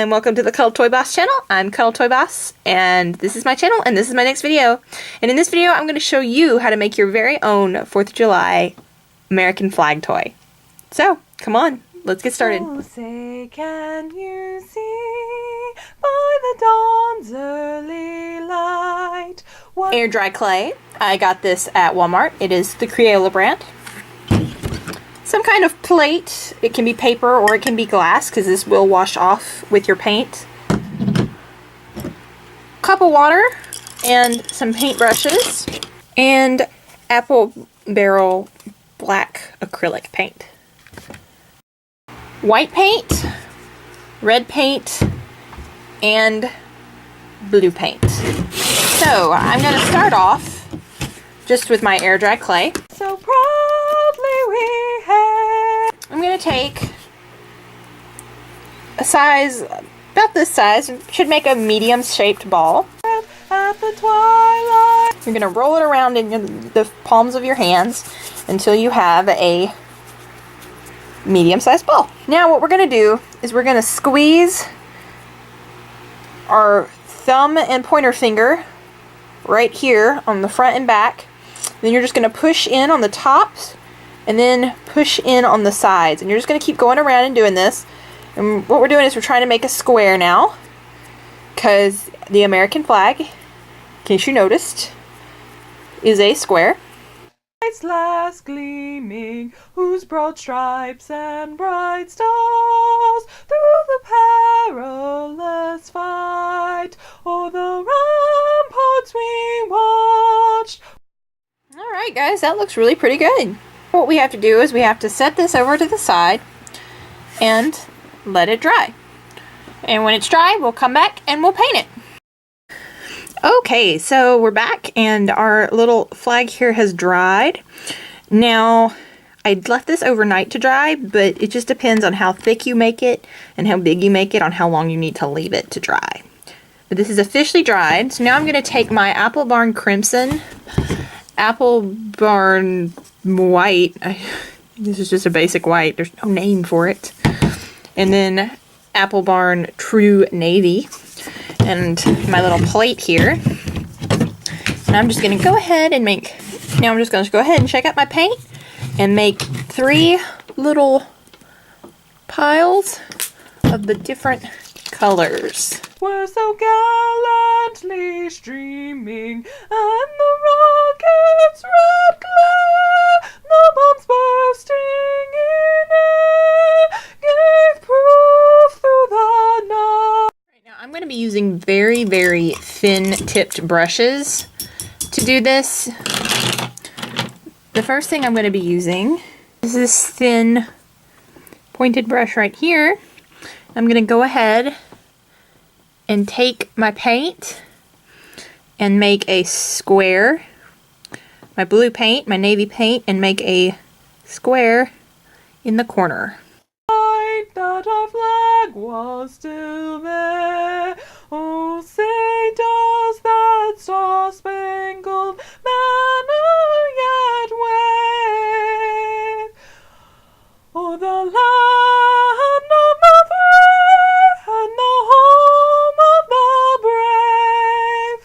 and welcome to the CuddleToyBoss channel. I'm CuddleToyBoss, and this is my channel, and this is my next video. And in this video, I'm going to show you how to make your very own 4th of July American flag toy. So, come on, let's get started. Oh, say, can you see by the dawn's early light? Air dry clay. I got this at Walmart. It is the Crayola brand. Some kind of plate. It can be paper or it can be glass because this will wash off with your paint. Cup of water and some paint brushes and apple barrel black acrylic paint. White paint, red paint, and blue paint. So I'm going to start off just with my air dry clay. So proudly we hail. I'm going to take a size, about this size, should make a medium shaped ball. At the twilight. You're going to roll it around in the palms of your hands until you have a medium sized ball. Now what we're going to do is we're going to squeeze our thumb and pointer finger right here on the front and back. Then you're just going to push in on the tops and then push in on the sides. And you're just going to keep going around and doing this. And what we're doing is we're trying to make a square now, because the American flag, in case you noticed, is a square. Its last gleaming, whose broad stripes and bright stars through the perilous fight o'er the ramparts we watched. Alright guys, that looks really pretty good. What we have to do is we have to set this over to the side and let it dry. And when it's dry, we'll come back and we'll paint it. Okay, so we're back and our little flag here has dried. Now, I left this overnight to dry, but it just depends on how thick you make it and how big you make it on how long you need to leave it to dry. But this is officially dried, so now I'm going to take my Apple Barn Crimson, Apple Barn White, this is just a basic white, there's no name for it, and then Apple Barn True Navy, and my little plate here. And I'm just going to go ahead and go ahead and shake up my paint and make 3 little piles of the different colors. We're so gallantly streaming, and the rocket's red glare, the bombs bursting in air, gave proof through the night. Right now I'm going to be using very, very thin-tipped brushes to do this. The first thing I'm going to be using is this thin pointed brush right here. I'm going to go ahead and take my paint and make a square, my blue paint, my navy paint, and make a square in the corner. That our flag was still there. Oh, say does that star-spangled banner yet wave o'er the land of the free and the home of the brave?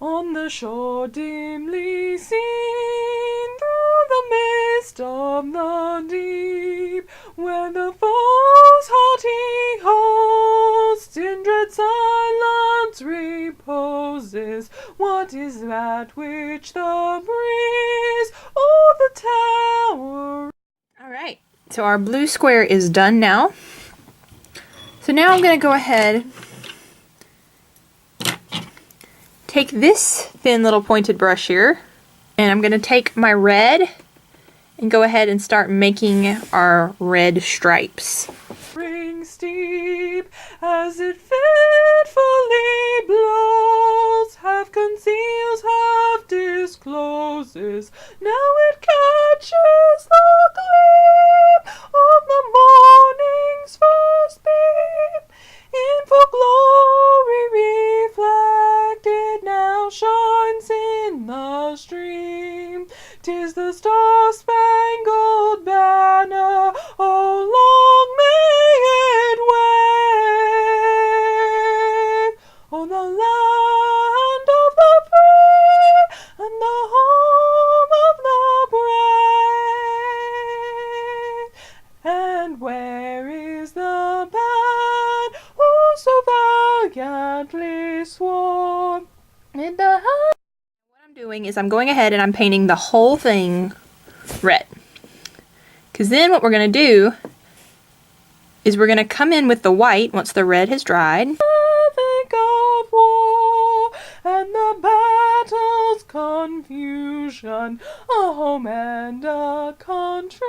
On the shore dimly seen through the mist of the deep, where the foe's haughty host in dread silence reposes, what is that which the breeze o'er the tower? Alright, so our blue square is done now. So now I'm going to go ahead, take this thin little pointed brush here, and I'm going to take my red and go ahead and start making our red stripes. Ring steep as it fitfully blows, half conceals, half discloses. Now it catches the gleam of the morning's first beam. In full glory reflected, now shines in the stream. 'Tis the star-spangled banner, oh long may it wave. I'm doing is I'm going ahead and I'm painting the whole thing red. Because then what we're going to do is we're going to come in with the white once the red has dried. Think of war and the battle's confusion, a home and a country,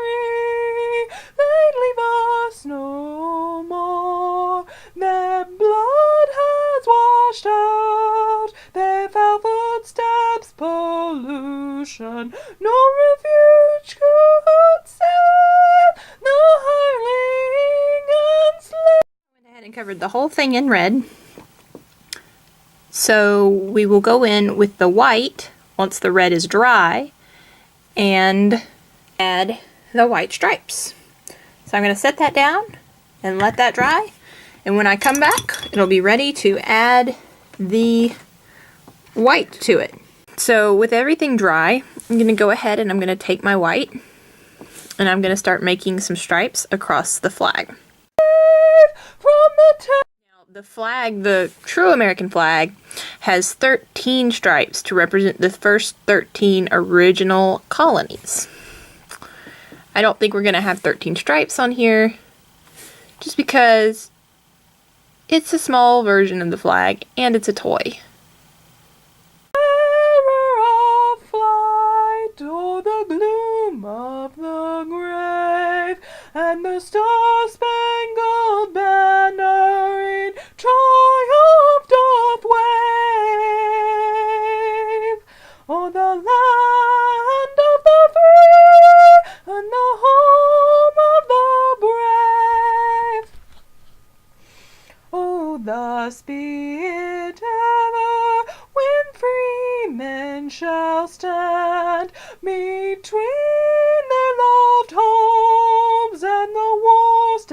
they'd leave us no more. Their blood has washed out their foul footsteps, pollution, no refuge could save the hireling and slave. Went ahead and covered the whole thing in red. So we will go in with the white once the red is dry and add the white stripes. So I'm going to set that down and let that dry, and when I come back it'll be ready to add the white to it. So with everything dry, I'm going to go ahead and I'm going to take my white and I'm going to start making some stripes across the flag. The flag, the true American flag, has 13 stripes to represent the first 13 original colonies. I don't think we're going to have 13 stripes on here, just because it's a small version of the flag and it's a toy. O'er the gloom of the grave, and the star-spangled banner in triumph doth wave. Oh, the land of the free, and the home of the brave. Oh, thus be it ever, when free men shall stand between their loved homes and the war's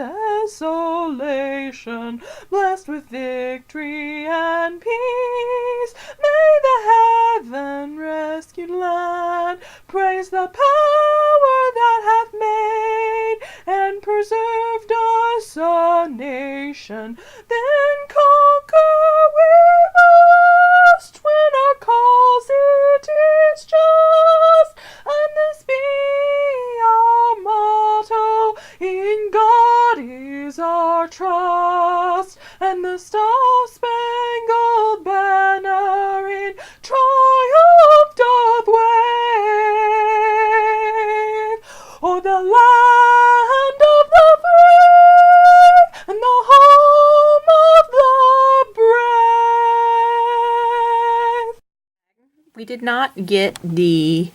desolation, blessed with victory and peace. May the heaven-rescued land praise the power that hath made and preserved us a nation. Then conquer we must, when our cause it is just, and this be our motto: in God is our trust, and the star-spangled banner in triumph doth wave. Oh, the land of the free, and the home of the brave. We did not get the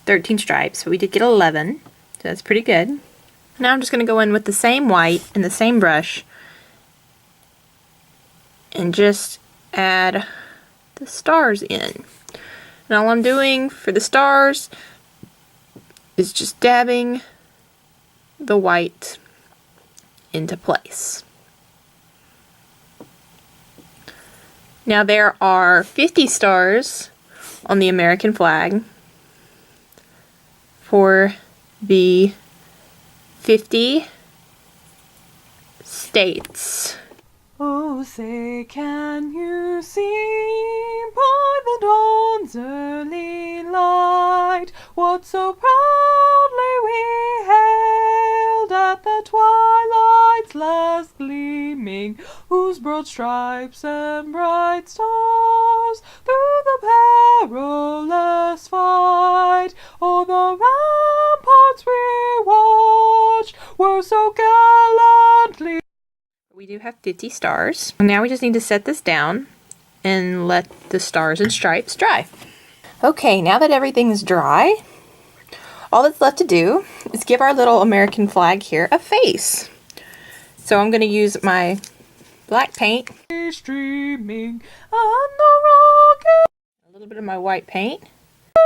13 stripes, but we did get 11, so that's pretty good. Now I'm just going to go in with the same white and the same brush and just add the stars in. And all I'm doing for the stars is just dabbing the white into place. Now there are 50 stars on the American flag for the 50 states. Oh, say, can you see by the dawn's early light what so proudly we hailed at the twilight's last gleaming, whose broad stripes and bright stars through the perilous fight o'er the ramparts we watched were so gallantly. We do have 50 stars. Now we just need to set this down and let the stars and stripes dry. Okay, now that everything is dry, all that's left to do is give our little American flag here a face. So I'm going to use my black paint, Streaming on the rocket, a little bit of my white paint,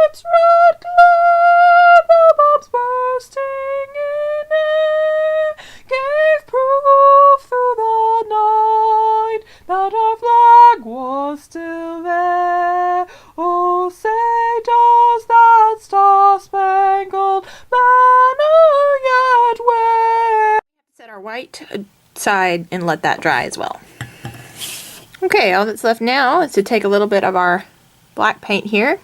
its red glare, the bombs bursting in air, gave proof through the night that our flag was still there. Oh, say, does that star-spangled banner yet wave? set our white aside and let that dry as well. Okay, all that's left now is to take a little bit of our black paint here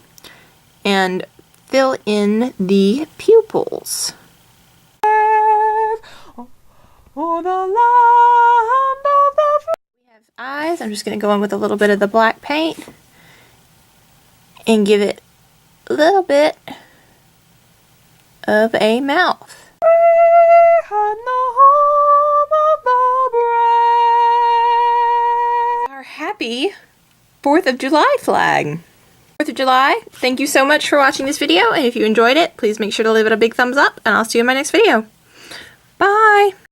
and fill in the pupils. Oh, the land of the free. We have eyes. I'm just going to go in with a little bit of the black paint and give it a little bit of a mouth. And the home of the brave. Our happy 4th of July flag. 4th of July, thank you so much for watching this video, and if you enjoyed it, please make sure to leave it a big thumbs up, and I'll see you in my next video. Bye!